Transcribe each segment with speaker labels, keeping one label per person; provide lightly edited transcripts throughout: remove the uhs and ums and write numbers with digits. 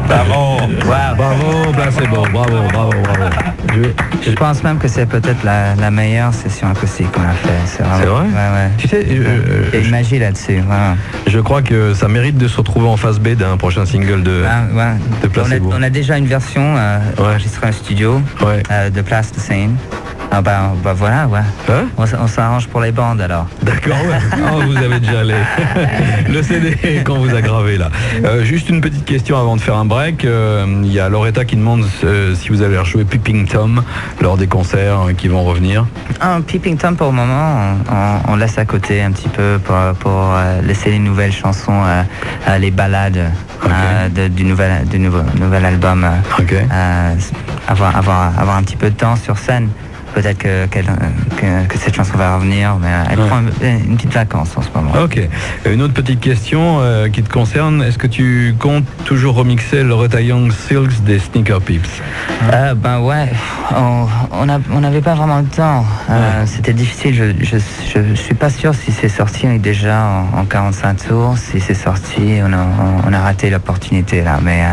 Speaker 1: Bravo.
Speaker 2: Wow.
Speaker 1: Bravo, Placebo. Bravo.
Speaker 2: Je pense même que c'est peut-être la meilleure session acoustique qu'on a fait.
Speaker 1: C'est vrai.
Speaker 2: Ouais.
Speaker 1: Tu sais,
Speaker 2: il y a une magie là-dessus. Voilà.
Speaker 1: Je crois que ça mérite de se retrouver en face B d'un prochain single de Placebo.
Speaker 2: On a déjà une version enregistrée en studio de Place de Seine. Ah bah voilà, ouais.
Speaker 1: Hein,
Speaker 2: on s'arrange pour les bandes alors.
Speaker 1: D'accord, ouais. Oh, vous avez déjà le CD qu'on vous a gravé là. Juste une petite question avant de faire un break. Il y a Loretta qui demande si vous allez rejouer Peeping Tom lors des concerts qui vont revenir.
Speaker 2: Peeping Tom pour le moment, on laisse à côté un petit peu pour laisser les nouvelles chansons, les ballades du nouvel album. Avoir un petit peu de temps sur scène. Peut-être que cette chanson va revenir, mais elle prend une petite vacance en ce moment.
Speaker 1: Ok. Une autre petite question qui te concerne. Est-ce que tu comptes toujours remixer Loretta Young Silks des Sneaker Peeps?
Speaker 2: Ben ouais, on n'avait pas vraiment le temps. C'était difficile. Je suis pas sûr si c'est sorti déjà en 45 tours. Si c'est sorti, on a raté l'opportunité là. Mais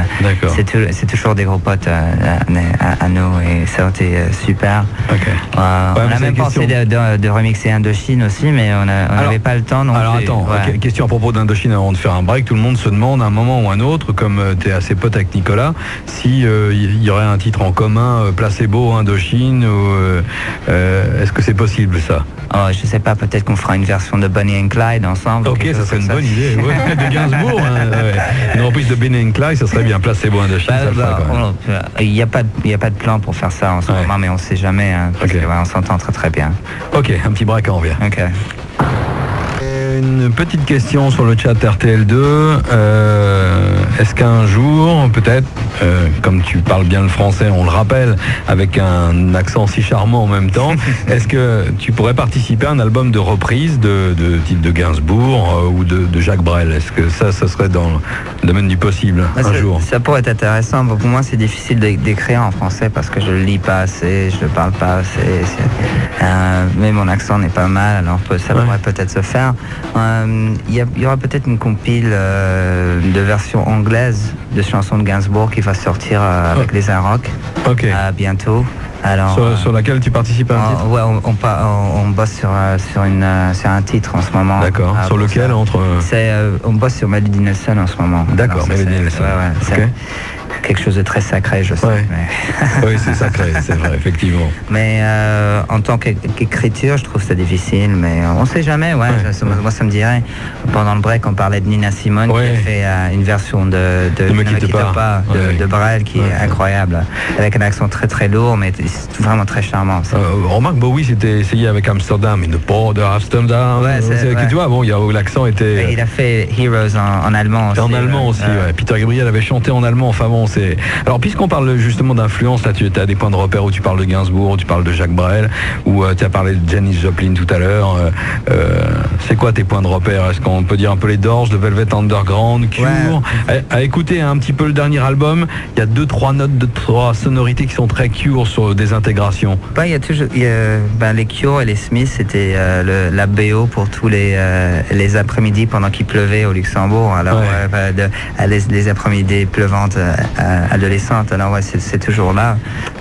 Speaker 2: c'est toujours des gros potes à nous et ça a été super.
Speaker 1: Okay.
Speaker 2: On a même pensé de remixer Indochine aussi, mais on n'avait pas le temps. Donc
Speaker 1: alors attends, question à propos d'Indochine avant de faire un break. Tout le monde se demande à un moment ou un autre, comme tu es assez pote avec Nicolas, si y aurait un titre en commun, Placebo, Indochine, ou est-ce que c'est possible ça?
Speaker 2: Je sais pas, peut-être qu'on fera une version de Bonnie and Clyde ensemble.
Speaker 1: Ok, ça serait une bonne idée. De Gainsbourg, une reprise de Bonnie and Clyde, ça serait bien. Placebo, Indochine, ça le fera quand même.
Speaker 2: Il n'y a pas de plan pour faire ça en ce moment, mais on sait jamais. Parce que, on s'entend très très bien.
Speaker 1: Ok, un petit break, on revient.
Speaker 2: Ok.
Speaker 1: Une petite question sur le chat RTL2. Est-ce qu'un jour, peut-être, comme tu parles bien le français, on le rappelle, avec un accent si charmant en même temps, est-ce que tu pourrais participer à un album de reprise de titres de Gainsbourg ou de Jacques Brel? Est-ce que ça serait dans le domaine du possible un jour?
Speaker 2: Ça pourrait être intéressant. Pour moi, c'est difficile d'écrire en français parce que je le lis pas assez, je le parle pas assez. Mais mon accent n'est pas mal, alors ça pourrait peut-être se faire. Il y aura peut-être une compile de version anglaise de chansons de Gainsbourg qui va sortir avec les Arocs bientôt. Alors,
Speaker 1: sur laquelle tu participes à un titre?
Speaker 2: Ouais, on bosse sur un titre en ce moment.
Speaker 1: D'accord. Sur lequel
Speaker 2: on bosse sur Melody Nelson en ce moment.
Speaker 1: D'accord, Melody Nelson.
Speaker 2: C'est quelque chose de très sacré, je sais.
Speaker 1: Ouais.
Speaker 2: Mais...
Speaker 1: oui, c'est sacré, c'est vrai, effectivement.
Speaker 2: Mais en tant qu'écriture, je trouve ça difficile, mais on ne sait jamais. Moi, ça me dirait. Pendant le break, on parlait de Nina Simone qui a fait une version de Ne me quitte pas de Brel qui est incroyable, avec un accent très très lourd, mais c'est vraiment très charmant.
Speaker 1: Remarque, Bowie s'était essayé avec Amsterdam, in the port de Amsterdam. Tu vois, l'accent était.
Speaker 2: Il a fait Heroes en allemand aussi.
Speaker 1: En allemand aussi, Peter Gabriel avait chanté en allemand. Enfin bon, alors puisqu'on parle justement d'influence, là tu as des points de repère où tu parles de Gainsbourg, tu parles de Jacques Brel, ou tu as parlé de Janis Joplin tout à l'heure. C'est quoi tes points de repère? Est-ce qu'on peut dire un peu les Doors, de Velvet Underground, Cure? À écouter un petit peu le dernier album, il y a 2-3 notes, 2-3 sonorités qui sont très Cure sur des intégrations.
Speaker 2: Il y a toujours les Cure et les Smiths, c'était la BO pour tous les après-midi pendant qu'il pleuvait au Luxembourg. Alors les après-midi pleuvantes adolescente, alors c'est toujours là,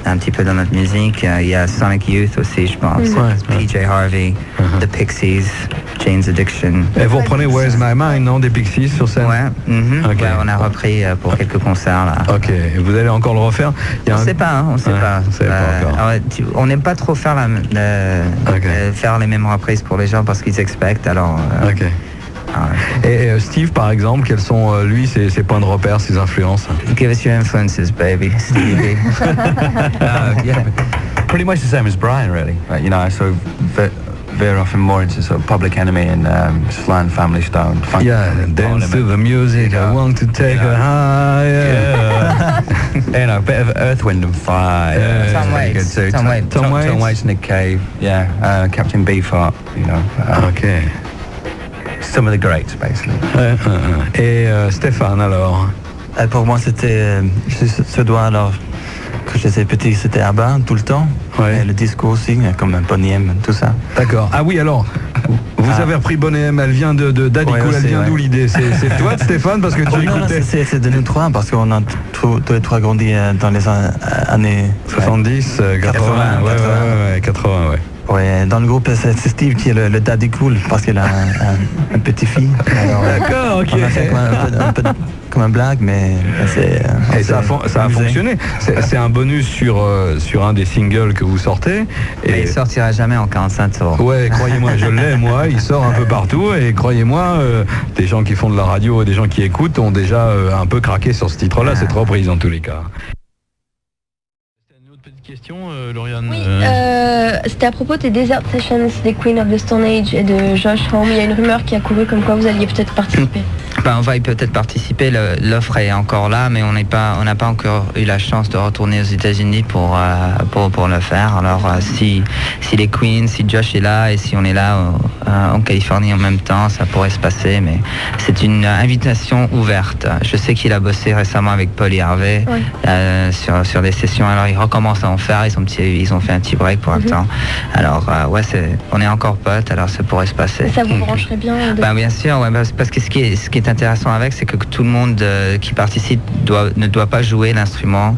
Speaker 2: un petit peu dans notre musique. Il y a Sonic Youth aussi, je pense. PJ Harvey, The Pixies, Jane's Addiction.
Speaker 1: Et vous reprenez Where's My Mind, non, des Pixies sur scène?
Speaker 2: On a repris pour quelques concerts là.
Speaker 1: Ok, et vous allez encore le refaire?
Speaker 2: On sait pas, on sait pas. On n'aime pas trop faire faire les mêmes reprises pour les gens parce qu'ils expectent, alors...
Speaker 1: Et Steve, par exemple, quels sont, lui, ses points de repère, ses influences?
Speaker 2: Give us your influences, baby, Stevie.
Speaker 3: Pretty much the same as Brian, really. I sort of veer off more into sort of Public Enemy and Sly and Family Stone.
Speaker 1: Dance to the music, I want to take her higher.
Speaker 3: A bit of Earth, Wind and Fire.
Speaker 2: Tom
Speaker 3: Waits, Nick Cave, Captain Beefheart,
Speaker 1: Okay.
Speaker 3: Some of the greats, basically.
Speaker 1: Et Stéphane, alors?
Speaker 4: Pour moi, c'était ce doigt, alors,
Speaker 3: quand j'étais petit, c'était ABBA tout le temps.
Speaker 1: Ouais.
Speaker 3: Et le disco aussi, comme Boney M, tout ça.
Speaker 1: D'accord. Ah oui, alors, vous avez repris Boney M, elle vient de Daddy
Speaker 3: Ouais,
Speaker 1: Cool, elle
Speaker 3: aussi,
Speaker 1: vient
Speaker 3: ouais.
Speaker 1: d'où l'idée? C'est toi, Stéphane, parce que tu
Speaker 3: Non,
Speaker 1: écoutais
Speaker 3: c'est de nous trois, parce qu'on a tous les trois grandi dans les années
Speaker 1: 70, 80, ouais, 80, ouais.
Speaker 3: Ouais, dans le groupe, c'est Steve qui est le Daddy Cool, parce qu'il a un petit fille.
Speaker 1: D'accord, ok.
Speaker 3: On a fait un peu comme un blague, mais c'est...
Speaker 1: Et ça a fonctionné. C'est un bonus sur un des singles que vous sortez.
Speaker 2: Mais il sortira jamais en 45 tours.
Speaker 1: Ouais, croyez-moi, je l'ai, moi, il sort un peu partout et croyez-moi, des gens qui font de la radio et des gens qui écoutent ont déjà un peu craqué sur ce titre-là, cette reprise en tous les cas. Une autre petite question, Lauriane.
Speaker 4: Oui, c'était à propos des Desert Sessions des Queen of the Stone Age et de Josh Homme. Il y a une rumeur qui a couru comme quoi vous alliez peut-être participer.
Speaker 2: On va y peut-être participer, l'offre est encore là, mais on n'a pas encore eu la chance de retourner aux États-Unis pour le faire. Alors si les Queens, si Josh est là et si on est là en Californie en même temps, ça pourrait se passer, mais c'est une invitation ouverte. Je sais qu'il a bossé récemment avec Paul et Harvey sur des sessions, alors il recommence à en faire, ils ont fait un petit break pour un temps. Alors on est encore potes, alors ça pourrait se passer.
Speaker 4: Et ça vous brancherait bien
Speaker 2: Bien sûr, parce que ce qui est intéressant avec, c'est que tout le monde qui participe ne doit pas jouer l'instrument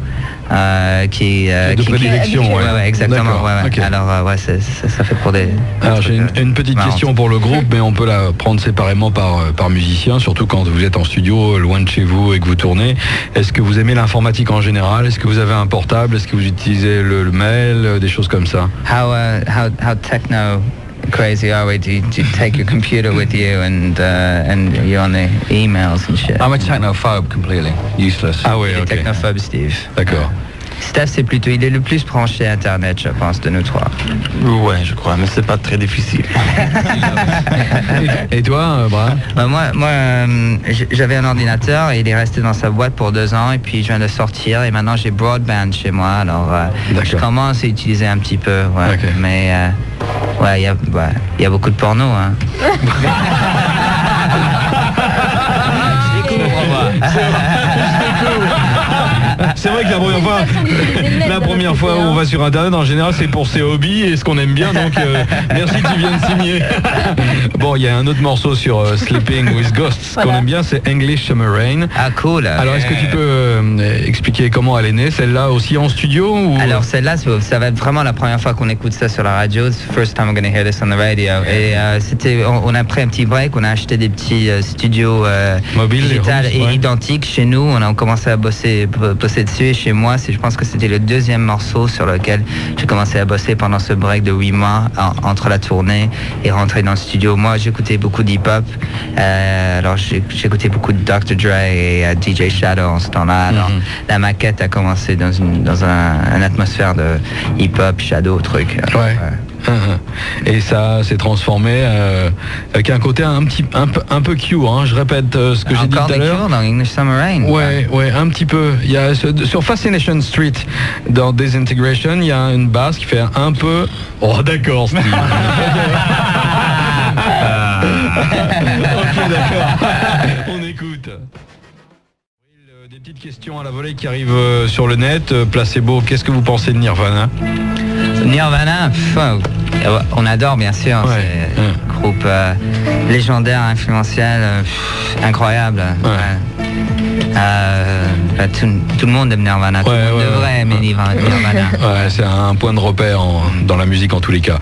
Speaker 2: qui est
Speaker 1: de prédilection.
Speaker 2: Exactement.
Speaker 1: Okay.
Speaker 2: Alors ça fait pour des...
Speaker 1: Alors j'ai une petite question pour le groupe, mais on peut la prendre séparément par musicien, surtout quand vous êtes en studio, loin de chez vous et que vous tournez. Est-ce que vous aimez l'informatique en général? Est-ce que vous avez un portable? Est-ce que vous utilisez le mail, des choses comme ça?
Speaker 2: How techno crazy are we? Do you take your computer with you and you're on the emails and shit?
Speaker 3: I'm a technophobe, completely useless.
Speaker 1: Ah ouais, ok.
Speaker 2: Technophobe, Steve.
Speaker 1: D'accord.
Speaker 2: Steph, il est le plus branché Internet, je pense, de nous trois.
Speaker 3: Ouais, je crois, mais c'est pas très difficile.
Speaker 1: Et toi, Brian?
Speaker 2: Moi, j'avais un ordinateur et il est resté dans sa boîte pour 2 ans et puis je viens de sortir et maintenant j'ai broadband chez moi, alors je commence à utiliser un petit peu,
Speaker 1: Okay.
Speaker 2: Mais il y a beaucoup de porno, hein.
Speaker 1: C'est vrai que la première fois où on va sur Internet, en général, c'est pour ses hobbies et ce qu'on aime bien. Donc, merci que tu viennes signer. Bon, il y a un autre morceau sur Sleeping with Ghosts. Ce qu'on aime bien, c'est English Summer Rain.
Speaker 2: Ah, cool.
Speaker 1: Alors, est-ce que tu peux expliquer comment elle est née? Celle-là aussi en studio ou...
Speaker 2: Alors, celle-là, ça va être vraiment la première fois qu'on écoute ça sur la radio. It's the first time we're going to hear this on the radio. Et on a pris un petit break, on a acheté des petits studios
Speaker 1: mobiles,
Speaker 2: digitales et identiques chez nous. On a commencé à bosser dessus et chez moi, je pense que c'était le 2e morceau sur lequel j'ai commencé à bosser pendant ce break de 8 mois entre la tournée et rentrer dans le studio. Moi, j'écoutais beaucoup d'hip-hop. Alors, j'écoutais beaucoup de Dr. Dre et DJ Shadow en ce temps-là. Alors, la maquette a commencé dans une atmosphère de hip-hop, Shadow, truc.
Speaker 1: Et ça s'est transformé avec un côté un peu Q, hein. Je répète ce que j'ai dit tout à l'heure.
Speaker 2: Dans English Summer Rain.
Speaker 1: Ouais, un petit peu. Il y a sur Fascination Street dans Disintegration, il y a une basse qui fait un peu. Oh d'accord, Steve. Ok, d'accord. On écoute. Des petites questions à la volée qui arrivent sur le net. Placebo, qu'est-ce que vous pensez de Nirvana?
Speaker 2: Nirvana, on adore bien sûr, c'est un groupe légendaire, influentiel, incroyable. Tout le monde aime Nirvana, tout le monde devrait aimer Nirvana.
Speaker 1: Ouais, c'est un point de repère dans la musique en tous les cas.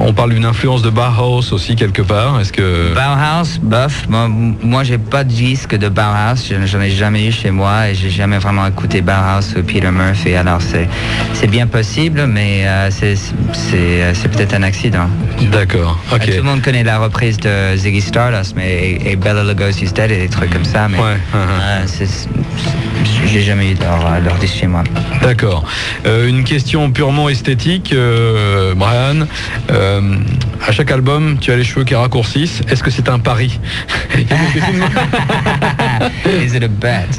Speaker 1: On parle d'une influence de Bauhaus aussi quelque part. Est-ce que
Speaker 2: Bauhaus, bof. Moi, j'ai pas de disque de Bauhaus. J'en ai jamais eu chez moi et j'ai jamais vraiment écouté Bauhaus ou Peter Murphy. Alors c'est bien possible, mais c'est peut-être un accident.
Speaker 1: D'accord. Ok.
Speaker 2: Tout le monde connaît la reprise de Ziggy Stardust, et Bela Lugosi's Dead et des trucs comme ça, mais j'ai jamais eu leur disque chez moi.
Speaker 1: D'accord. Une question purement esthétique, Brian. À chaque album, tu as les cheveux qui raccourcissent. Est-ce que c'est un pari?
Speaker 2: Is it a bet?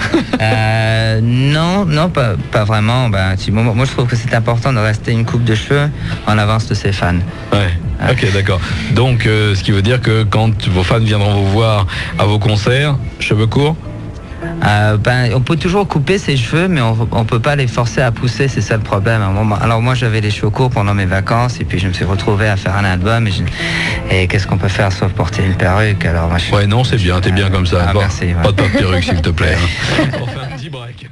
Speaker 2: Non, pas vraiment. Moi, je trouve que c'est important de rester une coupe de cheveux en avance de ses fans.
Speaker 1: Ouais. Ok, d'accord. Donc, ce qui veut dire que quand vos fans viendront vous voir à vos concerts, cheveux courts?
Speaker 2: On peut toujours couper ses cheveux, mais on peut pas les forcer à pousser, c'est ça le problème. Alors moi j'avais les cheveux courts pendant mes vacances et puis je me suis retrouvé à faire un album et qu'est-ce qu'on peut faire sauf porter une perruque. Alors moi,
Speaker 1: ouais non c'est bien, t'es bien comme ça. Bon,
Speaker 2: merci, ouais.
Speaker 1: Pas de perruque s'il te plaît. On fait un petit break.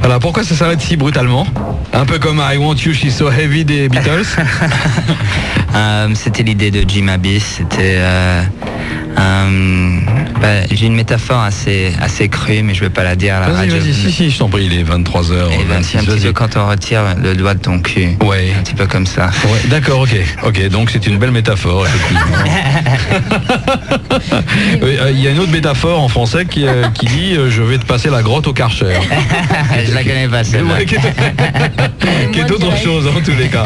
Speaker 1: Voilà, pourquoi ça s'arrête si brutalement? Un peu comme I Want You, She's So Heavy des Beatles.
Speaker 2: C'était l'idée de Jim Abyss. C'était j'ai une métaphore assez crue, mais je vais pas la dire à la radio.
Speaker 1: Vas-y, si, je t'en prie, il est 23h26.
Speaker 2: C'est un petit peu quand on retire le doigt de ton cul.
Speaker 1: Ouais.
Speaker 2: Un petit peu comme ça.
Speaker 1: Ouais, d'accord, ok, donc c'est une belle métaphore, effectivement. Il y a une autre métaphore en français qui dit je vais te passer la grotte au Karcher.
Speaker 2: Je la connais pas celle-là.
Speaker 1: Ouais, qui est autre chose en tous les cas.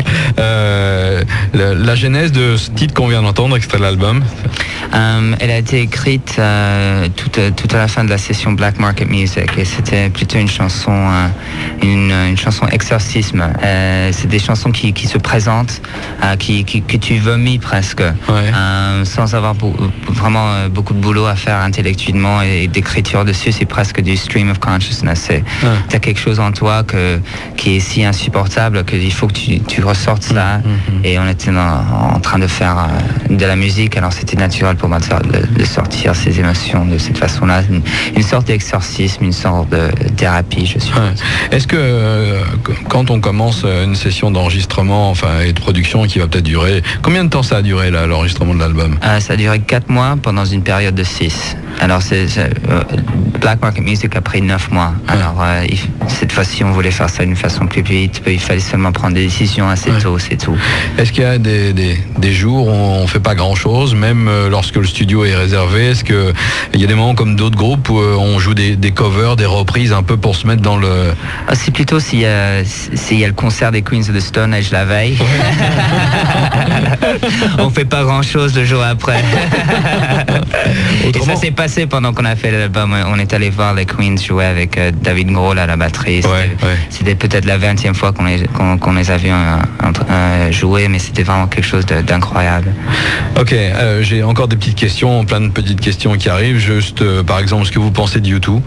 Speaker 1: La genèse de ce titre qu'on vient d'entendre, extrait de l'album.
Speaker 2: Elle a été écrite tout à la fin de la session Black Market Music et c'était plutôt une chanson exorcisme. C'est des chansons qui se présentent, que tu vomis presque,
Speaker 1: ouais.
Speaker 2: sans avoir vraiment beaucoup de boulot à faire intellectuellement et d'écriture dessus. C'est presque du stream of consciousness. T'as quelque chose en toi qui est si insupportable qu'il faut que tu ressortes ça. Et on était en train de faire de la musique, alors c'était naturel pour moi de sortir ces émotions de cette façon-là, une sorte d'exorcisme, une sorte de thérapie, je suppose.
Speaker 1: Ouais. Est-ce que quand on commence une session d'enregistrement, et de production qui va peut-être durer, combien de temps ça a duré là, l'enregistrement de l'album?
Speaker 2: Ça a duré 4 mois pendant une période de 6. Alors Black Market Music a pris 9 mois. Alors cette fois-ci on voulait faire ça d'une façon plus vite, il fallait seulement prendre des décisions assez tôt, c'est tout.
Speaker 1: Est-ce qu'il y a des jours où on fait pas grand-chose, même lorsque le studio est réservé? Est-ce qu'il y a des moments comme d'autres groupes où on joue des covers, des reprises un peu pour se mettre dans le...
Speaker 2: C'est plutôt s'il y a le concert des Queens of the Stone Age la veille. On fait pas grand-chose le jour après. Et ça s'est passé pendant qu'on a fait l'album. On est allé voir les Queens jouer avec David Grohl à la batterie. C'était peut-être la 20e fois qu'on les a vus jouer, mais c'était vraiment quelque chose d'incroyable.
Speaker 1: Ok, j'ai encore des petites questions, plein de petites questions qui arrivent. Juste, par exemple, ce que vous pensez de U2?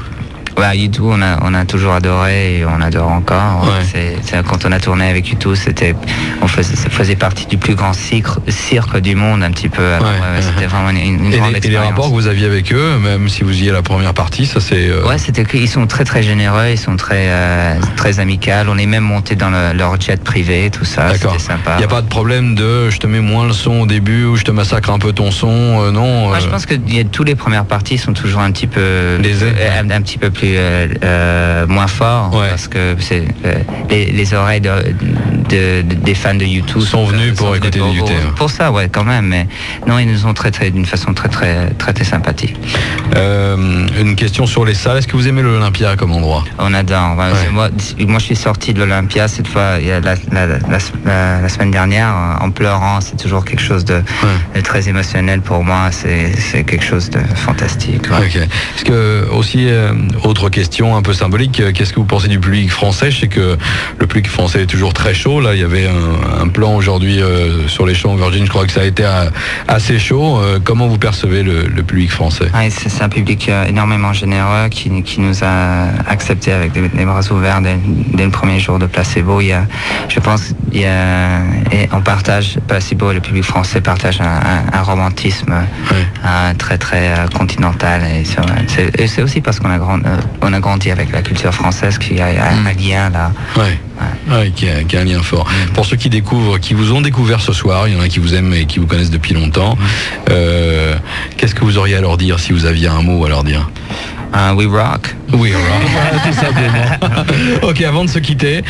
Speaker 2: Ouais, U2, on a toujours adoré et on adore encore.
Speaker 1: Ouais.
Speaker 2: C'est quand on a tourné avec U2, ça faisait partie du plus grand cirque du monde un petit peu. Alors, c'était vraiment une grande expérience.
Speaker 1: Et les rapports que vous aviez avec eux, même si vous y êtes la première partie, ça c'est...
Speaker 2: Ouais, ils sont très très généreux, ils sont très très amicaux. On est même monté dans leur jet privé, tout ça.
Speaker 1: D'accord.
Speaker 2: C'était sympa.
Speaker 1: Il n'y a pas de problème de je te mets moins le son au début ou je te massacre un peu ton son, non.
Speaker 2: Moi, je pense que toutes les premières parties sont toujours un petit peu un petit peu plus moins fort, parce que c'est les oreilles des fans de U2
Speaker 1: sont venus pour écouter du U2.
Speaker 2: Pour ça, ouais, quand même. Mais non, ils nous ont traité d'une façon très très sympathique.
Speaker 1: Une question sur les salles. Est-ce que vous aimez l'Olympia comme endroit?
Speaker 2: On adore. Moi, je suis sorti de l'Olympia cette fois la semaine dernière en pleurant. C'est toujours quelque chose de très émotionnel pour moi. C'est quelque chose de fantastique.
Speaker 1: Ok. Est-ce que aussi autre question un peu symbolique, qu'est-ce que vous pensez du public français? Je sais que le public français est toujours très chaud. Là, il y avait un plan aujourd'hui sur les champs Virgin. Je crois que ça a été assez chaud. Comment vous percevez le public français?
Speaker 2: C'est un public énormément généreux qui nous a acceptés avec des bras ouverts dès le premier jour de Placebo. Je pense et on partage, Placebo et le public français partagent un romantisme très très continental. Et c'est aussi parce qu'on a grandi avec la culture française qu'il y a un lien là.
Speaker 1: Qui a un lien fort. Pour ceux qui vous ont découvert ce soir, il y en a qui vous aiment et qui vous connaissent depuis longtemps, qu'est-ce que vous auriez à leur dire si vous aviez un mot à leur dire?
Speaker 2: We rock.
Speaker 1: We rock, tout simplement. Ok, avant de se quitter,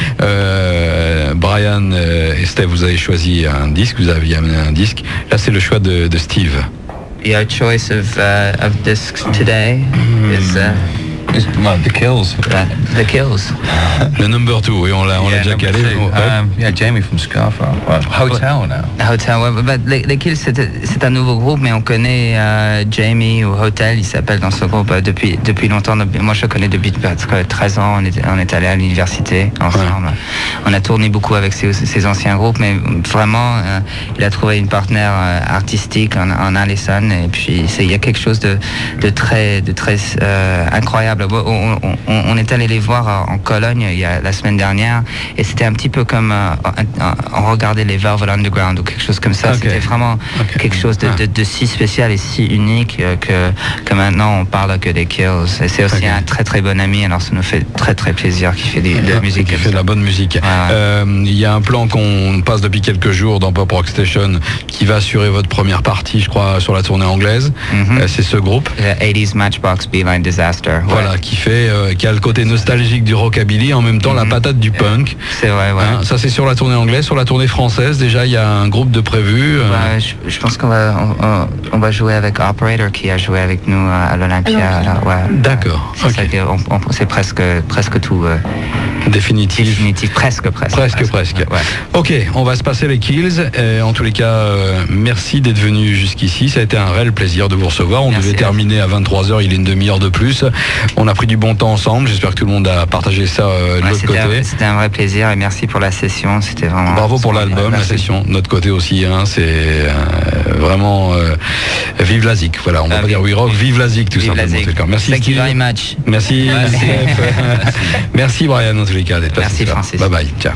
Speaker 1: Brian et Steve, vous avez choisi un disque, vous aviez amené un disque. Là, c'est le choix de Steve.
Speaker 2: Our choice of discs today is
Speaker 3: Well, The Kills.
Speaker 2: The Kills.
Speaker 1: Le number 2, oui, on l'a déjà calé.
Speaker 3: Yeah, Jamie from Scarfo. Well, Hotel now.
Speaker 2: Hotel, ouais, bah, les Kills, c'est un nouveau groupe, mais on connaît Jamie ou Hotel, il s'appelle dans ce groupe depuis longtemps. Moi, je le connais depuis 13 ans. On est allé à l'université ensemble. On a tourné beaucoup avec ses anciens groupes, mais vraiment, il a trouvé une partenaire artistique en Alison, et puis il y a quelque chose de très incroyable. On est allé les voir en Cologne la semaine dernière, et c'était un petit peu comme on regardait les Velvet Underground ou quelque chose comme ça. C'était vraiment quelque chose de si spécial et si unique que maintenant on parle que des Kills. Et c'est aussi un très très bon ami, alors ça nous fait très très plaisir qu'il fait de la musique.
Speaker 1: Qui fait de la bonne musique. Il y a un plan qu'on passe depuis quelques jours dans Pop Rock Station qui va assurer votre première partie, je crois, sur la tournée anglaise. C'est ce groupe.
Speaker 2: 80s Matchbox Beeline Disaster.
Speaker 1: Voilà, qui a le côté nostalgique du rockabilly, en même temps la patate du punk.
Speaker 2: C'est vrai, ouais.
Speaker 1: Ça c'est sur la tournée anglaise. Sur la tournée française, déjà il y a un groupe de prévu.
Speaker 2: Je pense qu'on va jouer avec Operator, qui a joué avec nous à l'Olympia.
Speaker 1: D'accord.
Speaker 2: C'est presque tout.
Speaker 1: Définitif,
Speaker 2: presque.
Speaker 1: Ouais. Ok, on va se passer les Kills. En tous les cas, merci d'être venu jusqu'ici. Ça a été un réel plaisir de vous recevoir. On devait terminer à 23h, il est une demi-heure de plus. On a pris du bon temps ensemble. J'espère que tout le monde a partagé ça de l'autre côté.
Speaker 2: C'était un vrai plaisir, et merci pour la session. C'était vraiment.
Speaker 1: Bravo pour l'album, la session. De notre côté aussi, c'est vraiment vive la zik. Voilà, on va pas dire We Rock, vive la zik tout simplement. Merci.
Speaker 2: Thank you very much.
Speaker 1: Merci. Merci Brian, en tous les cas, d'être passé.
Speaker 2: Merci Francis.
Speaker 1: Bye bye. Ciao.